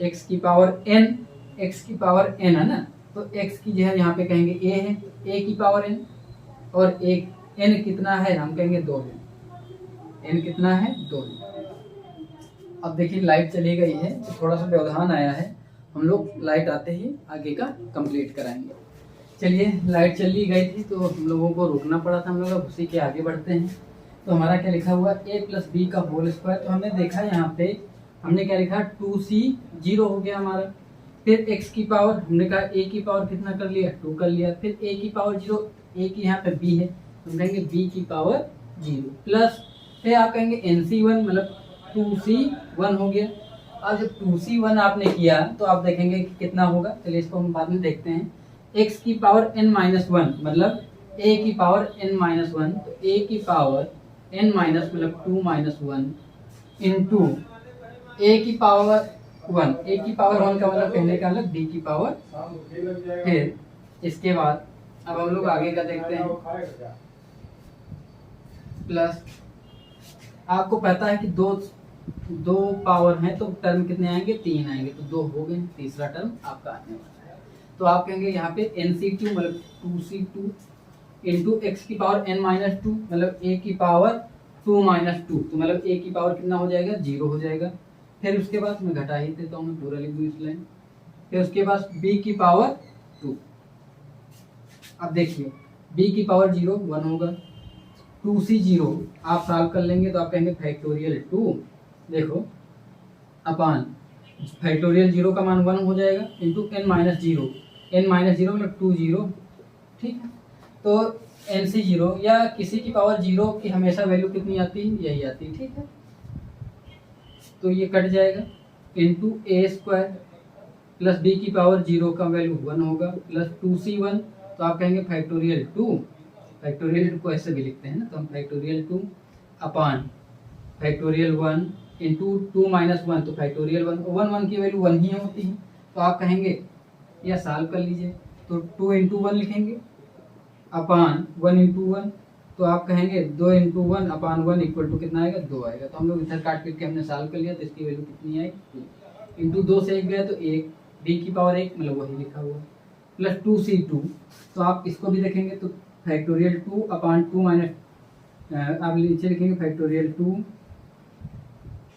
x की पावर n, x की पावर n है ना, तो x की जो है यहाँ पे कहेंगे a है, a की पावर n, और एक n कितना है, हम कहेंगे 2 है, n कितना है 2 है। अब देखिए लाइट चली गई है तो थोड़ा सा व्यवधान आया है, हम लोग लाइट आते ही आगे का कंप्लीट कराएंगे। चलिए लाइट चली गई थी तो हम लोगों को रुकना पड़ा था, हम लोग अब उसी के आगे बढ़ते हैं। तो हमारा क्या लिखा हुआ, a+b का होल स्क्वायर। तो हमने देखा यहाँ पे हमने क्या लिखा, 2C0 हो गया हमारा, फिर x की पावर हमने कहा a की पावर कितना कर लिया 2 कर लिया, फिर a की पावर 0, a की यहाँ पे b है तो हम कहेंगे b की पावर 0 प्लस फिर आप कहेंगे nc1 मतलब 2c1 हो गया। अब जब 2c1 आपने किया तो आप देखेंगे कि कितना होगा, चलिए इसको हम बाद में देखते हैं। x की पावर n-1 मतलब a की पावर n-1 तो a की पावर n- मतलब 2-1 इंटू a की पावर 1, a की पावर 1 का मतलब कहने का मतलब b की पावर। फिर इसके बाद अब हम लोग आगे का देखते हैं। प्लस आपको पता है कि दो पावर है तो टर्म कितने आएंगे 3 आएंगे, तो 2 हो गए, तीसरा टर्म आपका आने वाला है। तो आप कहेंगे यहाँ पे nc2 मतलब 2c2 इंटू एक्स की पावर n-2 मतलब a की पावर 2-2 तो मतलब a की पावर कितना हो जाएगा 0 हो जाएगा। फिर उसके बाद मैं घटा ही देता हूँ, मैं पूरा लिख दूँ इस लाइन। फिर उसके बाद b की पावर 2, अब देखिए b की पावर 0 1 होगा, 2c0 आप सॉल्व कर लेंगे तो आप कहेंगे फैक्टोरियल 2 देखो अपान फैक्टोरियल 0 का मान 1 हो जाएगा इंटू n-0 मतलब 2 ठीक है। तो nc0 या किसी की पावर 0 की हमेशा वैल्यू कितनी आती है, यही आती है, ठीक है। तो ये कट जाएगा इंटू a² प्लस b की पावर 0 का वैल्यू 1 होगा प्लस 2c1 तो आप कहेंगे फैक्टोरियल 2, फैक्टोरियल को ऐसे भी लिखते हैं ना, तो हम फैक्टोरियल 2 अपान फैक्टोरियल 1 इंटू 2-1 तो फैक्टोरियल 1 की वैल्यू 1 ही होती है, तो आप कहेंगे या सॉल्व कर लीजिए तो 2 इंटू 1 लिखेंगे अपान 1 इंटू 1 तो आप कहेंगे 2 इंटू 1 अपान 1 इक्वल टू कितना आएगा 2 आएगा। तो हम लोग इधर काट करके हमने सॉल्व कर लिया तो इसकी वैल्यू कितनी आएगी 2 इंटू 2 से 1 गया तो 1, b की पावर 1 मतलब वही लिखा हुआ प्लस 2c2 तो आप इसको भी देखेंगे तो फैक्टोरियल 2 अपान 2 माइनस आप नीचे लिखेंगे फैक्टोरियल 2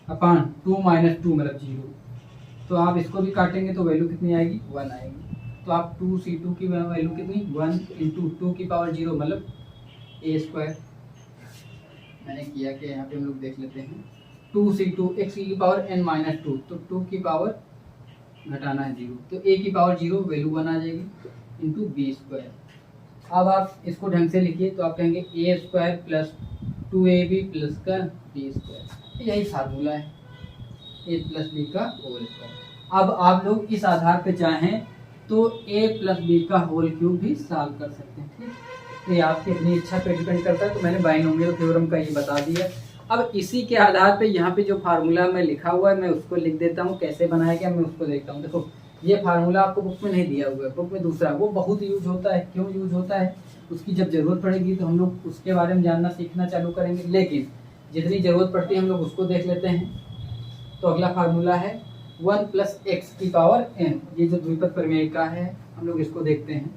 अपान 2 - 2 मतलब 0 तो आप इसको भी काटेंगे तो वैल्यू कितनी आएगी 1 आएगी। तो आप 2c2 की वैल्यू कितनी 1 इंटू 2 की पावर 0 मतलब a²। मैंने किया कि यहाँ पे हम लोग देख लेते हैं 2c2 x की पावर n-2 तो 2 की पावर घटाना है 0 तो a की पावर 0 वैल्यू 1 आ जाएगी इंटू b²। अब आप इसको ढंग से लिखिए तो आप कहेंगे a² प्लस 2ab प्लस का b², यही फार्मूला है a प्लस b का होल स्क्वायर। अब आप लोग इस आधार पे चाहें तो a प्लस b का होल क्यूब भी सॉल्व कर सकते हैं, ठीक। तो ये आपकी अपनी इच्छा पे डिपेंड करता है। तो मैंने बाइनोमियल थ्योरम का ये बता दिया। अब इसी के आधार पे यहाँ पे जो फार्मूला में लिखा हुआ है मैं उसको लिख देता हूँ, कैसे बनाया गया मैं उसको देखता हूँ। देखो ये फार्मूला आपको बुक में नहीं दिया हुआ है, बुक में दूसरा है, वो बहुत यूज होता है। क्यों यूज होता है, उसकी जब जरूरत पड़ेगी तो हम लोग उसके बारे में जानना सीखना चालू करेंगे, लेकिन जितनी जरूरत पड़ती है हम लोग उसको देख लेते हैं। तो अगला फार्मूला है 1 प्लस एक्स की पावर n, ये जो द्विपद प्रमेय का है हम लोग इसको देखते हैं।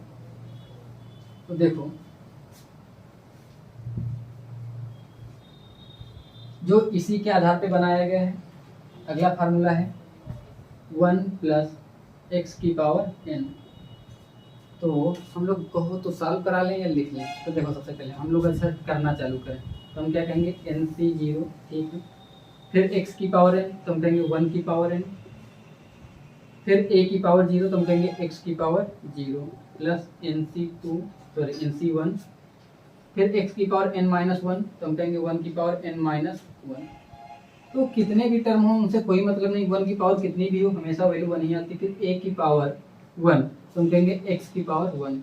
तो देखो जो इसी के आधार पे बनाया गया है, अगला फार्मूला है 1 प्लस एक्स की पावर n। तो हम लोग कहो तो सॉल्व करा लें या लिख लें। तो देखो सबसे पहले हम लोग ऐसा करना चालू करें तो हम क्या कहेंगे nc0, ठीक है। फिर x की पावर n तो हम कहेंगे 1 की पावर n, फिर a की पावर 0 तो हम कहेंगे x की पावर 0 प्लस nc1, फिर x की पावर n-1 तो हम कहेंगे 1 की पावर n-1। तो कितने भी टर्म हो उनसे कोई मतलब नहीं, 1 की पावर कितनी भी हो हमेशा वैल्यू 1 ही आती। फिर a की पावर 1 तो हम कहेंगे x की पावर 1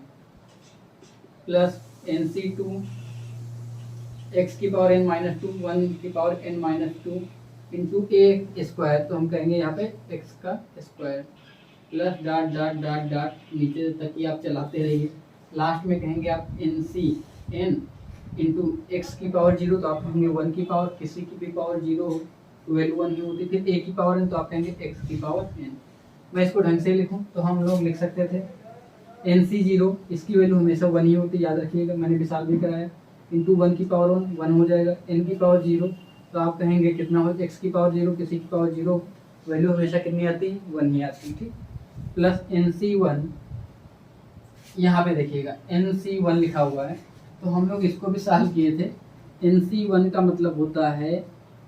प्लस nc2 x की पावर n-2 1 की पावर n-2 इंटू a² तो हम कहेंगे यहाँ पे x का square plus dot dot dot dot नीचे तक ही आप चलाते रहिए। लास्ट में कहेंगे आप n इंटू एक्स की पावर 0 तो आप कहेंगे 1 की पावर, किसी की भी पावर 0 हो तो वैल्यू 1 ही होती। फिर a की पावर n तो आप कहेंगे x की पावर n। मैं इसको ढंग से लिखूं तो हम लोग लिख सकते थे nc0 इसकी वैल्यू हमेशा 1 ही होती, याद रखिएगा, मैंने भी सॉल्व भी कराया। इंटू 1 की पावर 1 हो जाएगा, n की पावर 0 तो आप कहेंगे कितना हो x की पावर 0 किसी की पावर 0 वैल्यू हमेशा कितनी आती है 1 ही आती, ठीक। प्लस nc1 यहाँ पे देखिएगा nc1 लिखा हुआ है तो हम लोग इसको भी सॉल्व किए थे। nc1 का मतलब होता है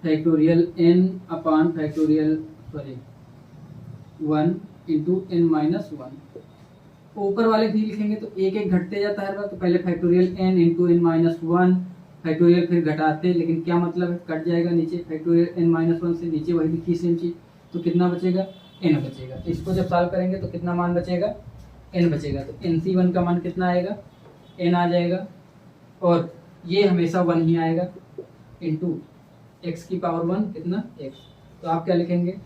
factorial n upon factorial 1 into N minus 1। ऊपर वाले भी लिखेंगे तो एक एक घटते जाता है हर बार, तो पहले factorial n into N minus 1 factorial, फिर घटाते, लेकिन क्या मतलब है, कट जाएगा नीचे, फैक्टोरियल n माइनस 1 से नीचे वही लिखी सेम चीज, तो कितना बचेगा, n बचेगा। तो इसको जब सॉल्व करेंगे तो कितना मान बचेगा, n बचेगा। तो NC1 का मान कितना आएगा, n आ जाएगा, और ये हमेशा 1 ही आएगा, इंटू x की पावर 1 कितना x। तो आप क्या लिखेंगे,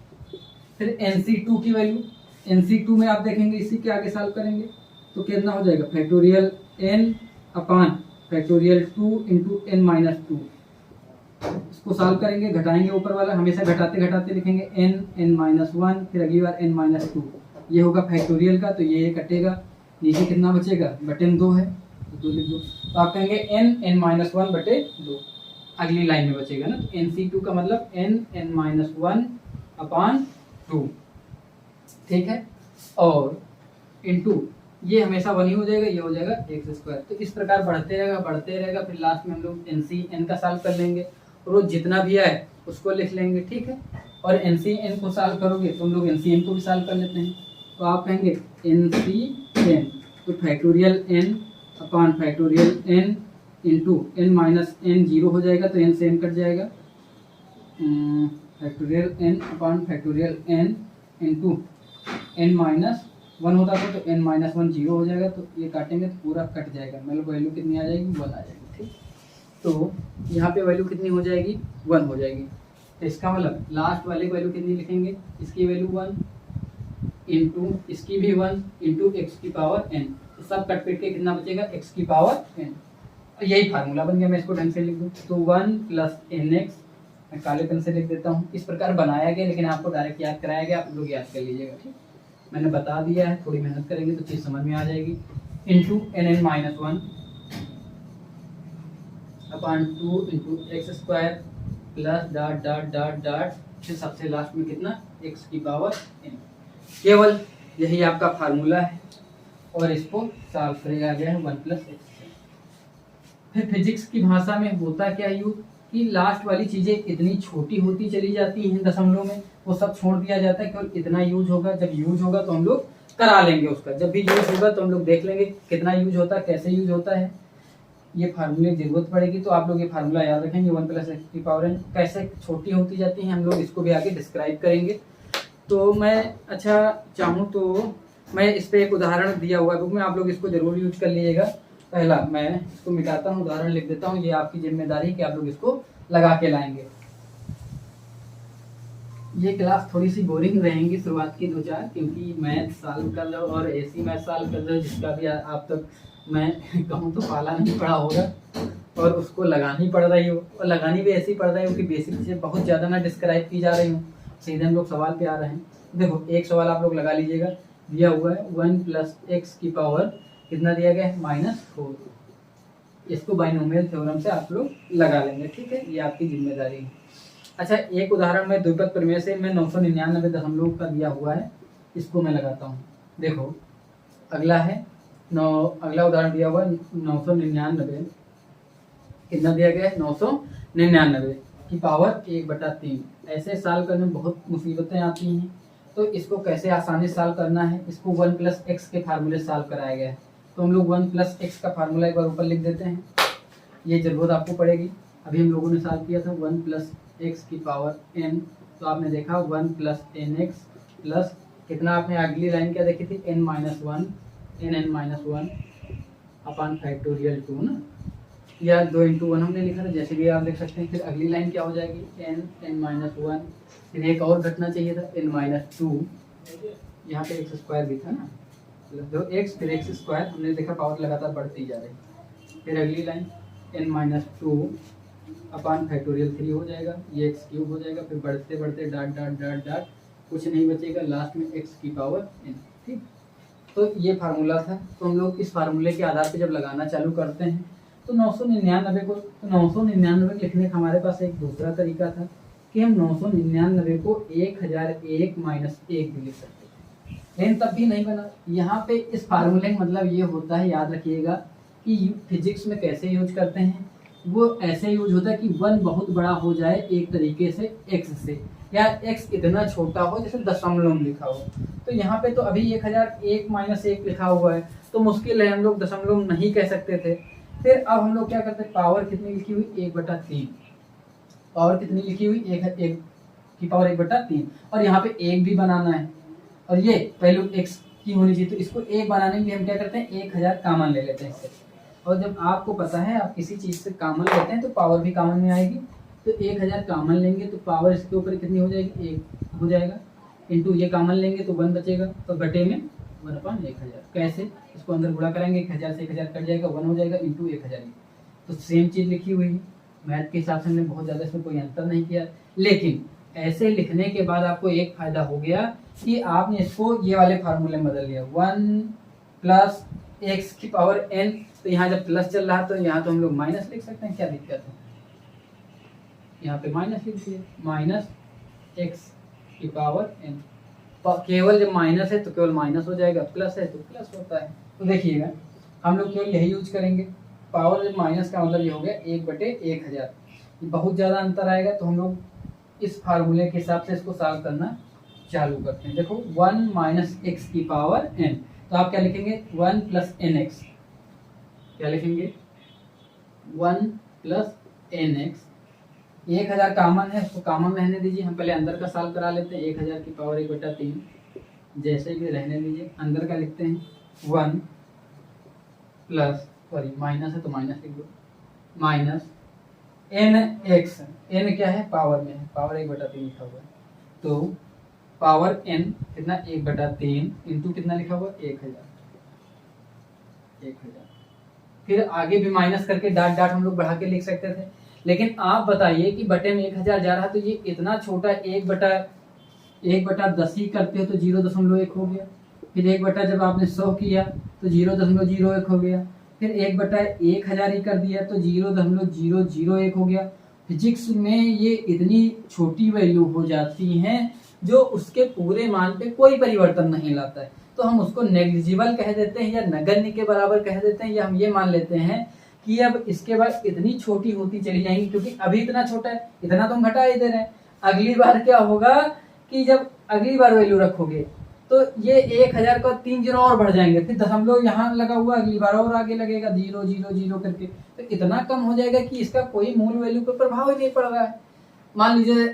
फिर NC2 की वैल्यू, NC2 में आप देखेंगे इसी के आगे सॉल्व करेंगे तो कितना हो जाएगा, factorial n upon factorial 2 into N minus 2। इसको सॉल्व करेंगे, घटाएंगे ऊपर वाला, हमेशा घटाते घटाते लिखेंगे n माइनस 1, फिर अगली बार n माइनस 2, ये होगा फैक्टोरियल का, तो ये कटेगा, नीचे कितना बचेगा, बटे 2 है तो 2 लिख दो। तो आप कहेंगे n माइनस 1 बटे 2, अगली लाइन में बचेगा ना, तो NC2 का मतलब n माइनस 1 अपान 2, ठीक है, और इंटू ये हमेशा 1 ही हो जाएगा, ये हो जाएगा x²। तो इस प्रकार बढ़ते रहेगा, फिर लास्ट में हम लोग NCn का सॉल्व कर लेंगे, और वो जितना भी आए उसको लिख लेंगे, ठीक है। और NCn को सॉल्व करोगे तो हम लोग NCn को भी सॉल्व कर लेते हैं, तो आप कहेंगे NCn तो factorial n upon factorial n into N minus n 0 हो जाएगा, तो n से n कट जाएगा, factorial n upon factorial n into N minus 1 होता था, तो n माइनस 1 0 हो जाएगा, तो ये काटेंगे तो पूरा कट जाएगा, मतलब वैल्यू कितनी आ जाएगी, 1 आ जाएगी, ठीक। तो यहाँ पे वैल्यू कितनी हो जाएगी, 1 हो जाएगी। तो इसका मतलब लास्ट वाले की वैल्यू कितनी लिखेंगे, इसकी वैल्यू 1 इंटू इसकी भी 1 इंटू एक्स की पावर n, तो सब कट पिट के कितना बचेगा, x की पावर n। यही फार्मूला बन गया, मैं इसको ढंग से लिख दूँ तो 1 प्लस nx, मैं काले पेन से लिख देता हूँ, इस प्रकार बनाया गया, लेकिन आपको डायरेक्ट याद कराया गया, आप लोग याद कर लीजिएगा, ठीक। मैंने बता दिया है, थोड़ी मेहनत करेंगे तो चीज़ समझ में आ जाएगी। इंटू nn माइनस 1 अपान 2 into x² plus dot dot dot dot, फिर सबसे लास्ट में कितना, x की पावर n। केवल यही आपका फार्मूला है, और इसको सॉल्व किया गया है 1 प्लस x। फिर फिजिक्स की भाषा में होता क्या यूज, कि लास्ट वाली चीज़ें इतनी छोटी होती चली जाती हैं दशमलव में, वो सब छोड़ दिया जाता है, केवल इतना यूज होगा, जब यूज होगा तो हम लोग करा लेंगे उसका, जब भी यूज होगा तो हम लोग देख लेंगे कितना यूज होता है, कैसे यूज होता है, ये फार्मूले की जरूरत पड़ेगी, तो आप लोग ये फार्मूला याद रखेंगे, 1 प्लस x की पावर n कैसे छोटी होती जाती हैं, हम लोग इसको भी आगे डिस्क्राइब करेंगे। तो मैं अच्छा चाहूँ तो मैं इस पर एक उदाहरण दिया हुआ है बुक में, आप लोग इसको जरूर यूज कर लीजिएगा। पहला मैं इसको मिटाता हूँ, उदाहरण लिख देता हूँ, ये आपकी जिम्मेदारी है कि आप लोग इसको लगा के लाएंगे। ये क्लास थोड़ी सी बोरिंग रहेंगी शुरुआत की 2-4, क्योंकि मैथ सॉल्व कर लो और ऐसी मैथ सॉल्व कर लो जिसका भी आप तक मैं कहूँ तो पाला नहीं पड़ा होगा, और उसको लगानी पड़ रही हो, और लगानी भी ऐसी पड़ रही हो कि बेसिक चीज़ें बहुत ज़्यादा ना डिस्क्राइब की जा रही हूँ, सीधे हम लोग सवाल पे आ रहे हैं। देखो एक सवाल आप लोग लगा लीजिएगा, दिया हुआ है 1 प्लस एक्स की पावर कितना दिया गया है, -4। इसको बाइनोमियल थ्योरम से आप लोग लगा लेंगे, ठीक है, ये आपकी जिम्मेदारी है। अच्छा एक उदाहरण में द्विपद प्रमेय से मैं 999 दशमलव का दिया हुआ है, इसको मैं लगाता हूँ। देखो अगला है अगला उदाहरण दिया हुआ है 999, कितना दिया गया है, 999 की पावर 1/3। ऐसे सॉल्व करने में बहुत मुसीबतें आती हैं, तो इसको कैसे आसानी से सॉल्व करना है, इसको 1 प्लस एक्स के फार्मूले से सॉल्व कराया गया है। तो हम लोग 1 प्लस एक्स का फार्मूला एक बार ऊपर लिख देते हैं, ये जरूरत आपको पड़ेगी। अभी हम लोगों ने सॉल्व किया था 1 प्लस एक्स की पावर n, तो आपने देखा 1 प्लस एन एक्स प्लस कितना, आपने अगली लाइन क्या देखी थी, n माइनस 1 अपान फैक्टोरियल 2 ना, या 2 इंटू 1 हमने लिखा था, जैसे भी आप लिख सकते हैं। फिर अगली लाइन क्या हो जाएगी, n माइनस 1, फिर एक और घटना चाहिए था n माइनस 2, यहाँ पे x² भी था ना, मतलब x फिर x², हमने देखा पावर लगातार बढ़ती जा रही। फिर अगली लाइन n माइनस 2 अपान फैक्टोरियल 3 हो जाएगा, ये x³ हो जाएगा, फिर बढ़ते बढ़ते डॉट डॉट डॉट डॉट, कुछ नहीं बचेगा, लास्ट में x की पावर n, ठीक। तो ये फार्मूला था, तो हम लोग इस फार्मूले के आधार पे जब लगाना चालू करते हैं तो 999 को, तो 999 लिखने का हमारे पास एक दूसरा तरीका था कि हम 999 को 1001 माइनस 1 भी लिख सकते थे, लेकिन तब भी नहीं बना। यहाँ पे इस फार्मूले का मतलब ये होता है, याद रखिएगा कि फिजिक्स में कैसे यूज करते हैं, वो ऐसे यूज होता है कि 1 बहुत बड़ा हो जाए एक तरीके से x से, या x इतना छोटा हो जैसे दशमलव में लिखा हो। तो यहाँ पे तो अभी 1001 माइनस 1 लिखा हुआ है, तो मुश्किल है, हम लोग दशमलव नहीं कह सकते थे। फिर अब हम लोग क्या करते हैं, पावर कितनी लिखी हुई 1/3, पावर कितनी लिखी हुई 1 की पावर 1/3, और यहाँ पे 1 भी बनाना है, और ये वैल्यू x की होनी चाहिए। तो इसको 1 बनाने के लिए हम क्या करते हैं 1000 कॉमन ले लेते हैं इससे। और जब आपको पता है आप किसी चीज़ से कॉमन लेते हैं तो पावर भी कॉमन में आएगी। तो 1000 कॉमन लेंगे तो पावर इसके ऊपर कितनी हो जाएगी 1 हो जाएगा, इंटू ये कॉमन लेंगे तो 1 बचेगा, तो बटे में 1/1000। कैसे, इसको अंदर गुणा करेंगे 1000 से 1000 कट जाएगा, 1 हो जाएगा इंटू 1000। तो सेम चीज़ लिखी हुई है, मैथ के हिसाब से हमने बहुत ज़्यादा इसमें कोई अंतर नहीं किया। लेकिन ऐसे लिखने के बाद आपको एक फायदा हो गया कि आपने इसको ये वाले फार्मूले में बदल लिया, 1 प्लस x की पावर n। तो यहाँ जब प्लस चल रहा है तो यहाँ तो हम लोग माइनस लिख सकते हैं, क्या दिक्कत है, यहाँ पे माइनस लिख दिए, माइनस x की पावर n। केवल जब माइनस है तो केवल माइनस हो जाएगा, प्लस है तो प्लस होता है। तो देखिएगा हम लोग केवल यही यूज करेंगे, पावर जब माइनस का मतलब ये हो गया 1/1000। बहुत ज़्यादा अंतर आएगा तो हम लोग इस फार्मूले के हिसाब से इसको सॉल्व करना चालू करते हैं। देखो 1 माइनस एक्स की पावर n, तो आप क्या लिखेंगे 1 प्लस एन एक्स, क्या लिखेंगे 1 प्लस एन एक्स। 1000 कॉमन है, उसको कॉमन रहने दीजिए, हम पहले अंदर का सॉल्व करा लेते हैं। 1000 की पावर 1/3 जैसे भी रहने दीजिए, अंदर का लिखते हैं 1 प्लस, सॉरी माइनस है तो माइनस लिख दो, माइनस एन एक्स, एन क्या है पावर में है, पावर 1/3 लिखा हुआ है, तो पावर एन कितना 1/3 इंटू कितना लिखा हुआ 1000। फिर आगे भी माइनस करके डाट डाट हम लोग बढ़ा के लिख सकते थे, लेकिन आप बताइए कि बटे में 1000 जा रहा है तो ये इतना छोटा 1/10 ही करते हो तो 0.1 हो गया। फिर 1 जब आपने 100 किया तो 0.01 हो गया। फिर 1/1000 ही कर दिया तो 0.001 हो गया। फिजिक्स में ये इतनी छोटी वैल्यू हो जाती हैं जो उसके पूरे मान पे कोई परिवर्तन नहीं लाता है, तो हम उसको नेग्लिजिबल कह देते हैं या नगण्य के बराबर कह देते हैं, या हम ये मान लेते हैं कि अब इसके बाद इतनी छोटी होती चली जाएंगी, क्योंकि अभी इतना छोटा है, इतना तो हम घटा ही दे रहे हैं। अगली बार क्या होगा कि जब अगली बार वैल्यू रखोगे तो ये 1000 का 3 जीरो और बढ़ जाएंगे, फिर दशमलव यहाँ लगा हुआ, अगली बार और आगे लगेगा 0 0 0 करके, तो इतना कम हो जाएगा कि इसका कोई मूल वैल्यू पर प्रभाव ही नहीं पड़ रहा है। मान लीजिए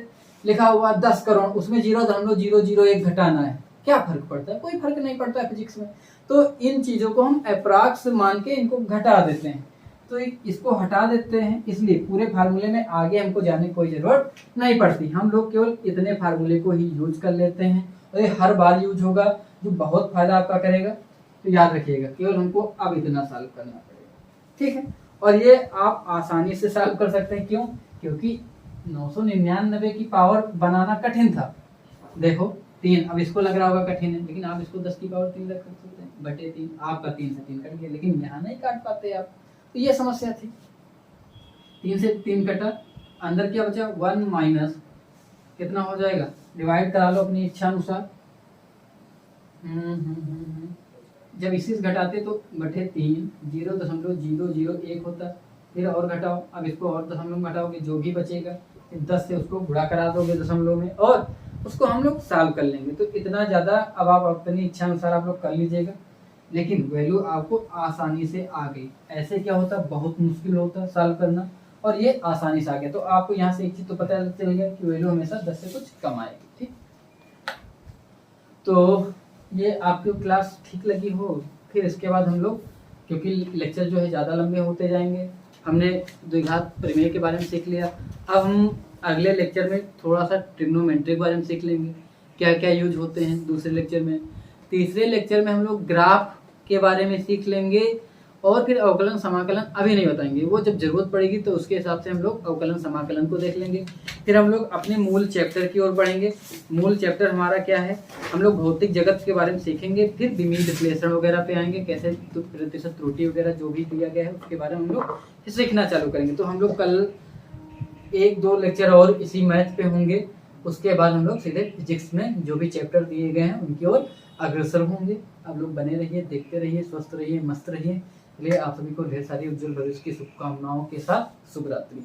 लिखा हुआ 10 करोड़, उसमें 0.001 घटाना है, क्या फर्क पड़ता है, कोई फर्क नहीं पड़ता है फिजिक्स में। तो इन चीजों को हम अप्रॉक्स मान के इनको घटा देते हैं, तो इसको हटा देते हैं, इसलिए पूरे फार्मूले में आगे हमको जाने की कोई जरूरत नहीं पड़ती, हम लोग केवल इतने फार्मूले को ही यूज कर लेते हैं, और ये हर बार यूज होगा, जो बहुत फायदा आपका करेगा। तो याद रखिएगा केवल हमको अब इतना सॉल्व करना पड़ेगा, ठीक है। और ये आप आसानी से सॉल्व कर सकते हैं, क्यों, क्योंकि 999 की पावर बनाना कठिन था। देखो 3, अब इसको लग रहा होगा कठिन है, लेकिन आप इसको 10 की पावर 3 रख सकते हैं, बटे 3, आपका 3 से 3 कट गया, लेकिन यहाँ नहीं काट पाते आप, तो ये समस्या थी। 3 से 3 कटा, अंदर क्या बचा 1 माइनस कितना हो जाएगा, डिवाइड करा लो अपनी इच्छा अनुसार। जब इसी से घटाते तो बटे 3 0.001 होता, फिर और घटाओ, अब इसको और दशमलव घटाओगे जो भी बचेगा, 10 से उसको गुणा करा दोगे दशमलव में, और उसको हम लोग सॉल्व कर लेंगे। तो इतना ज़्यादा अब आप अपनी इच्छा अनुसार आप लोग कर लीजिएगा, लेकिन वैल्यू आपको आसानी से आ गई। ऐसे क्या होता है, बहुत मुश्किल होता है सॉल्व करना, और ये आसानी से आ गया। तो आपको यहाँ से एक चीज़ तो पता चल गया कि वैल्यू हमेशा 10 से कुछ कम आएगी, ठीक। तो ये आपकी क्लास ठीक लगी हो, फिर इसके बाद हम लोग, क्योंकि लेक्चर जो है ज़्यादा लंबे होते जाएंगे, हमने द्विघात प्रमेय के बारे में सीख लिया, अब हम अगले लेक्चर में थोड़ा सा ट्रिग्नोमेट्री के बारे में सीख लेंगे, क्या क्या यूज होते हैं दूसरे लेक्चर में। तीसरे लेक्चर में हम लोग ग्राफ के बारे में सीख लेंगे, और फिर अवकलन समाकलन अभी नहीं बताएंगे, वो जब जरूरत पड़ेगी तो उसके हिसाब से हम लोग अवकलन समाकलन को देख लेंगे। फिर हम लोग अपने मूल चैप्टर की ओर बढ़ेंगे। मूल चैप्टर हमारा क्या है, हम लोग भौतिक जगत के बारे में सीखेंगे, फिर विमीय विश्लेषण वगैरह पे आएंगे, कैसे प्रतिशत त्रुटि वगैरह जो भी दिया गया है उसके बारे में हम लोग सीखना चालू करेंगे। तो हम लोग कल 1-2 लेक्चर और इसी मैथ पे होंगे, उसके बाद हम लोग सीधे फिजिक्स में जो भी चैप्टर दिए गए हैं उनकी ओर अग्रसर होंगे। आप लोग बने रहिए, देखते रहिए, स्वस्थ रहिए, मस्त रहिए। इसलिए आप सभी को ढेर सारी उज्जवल भविष्य की शुभकामनाओं के साथ शुभ रात्रि।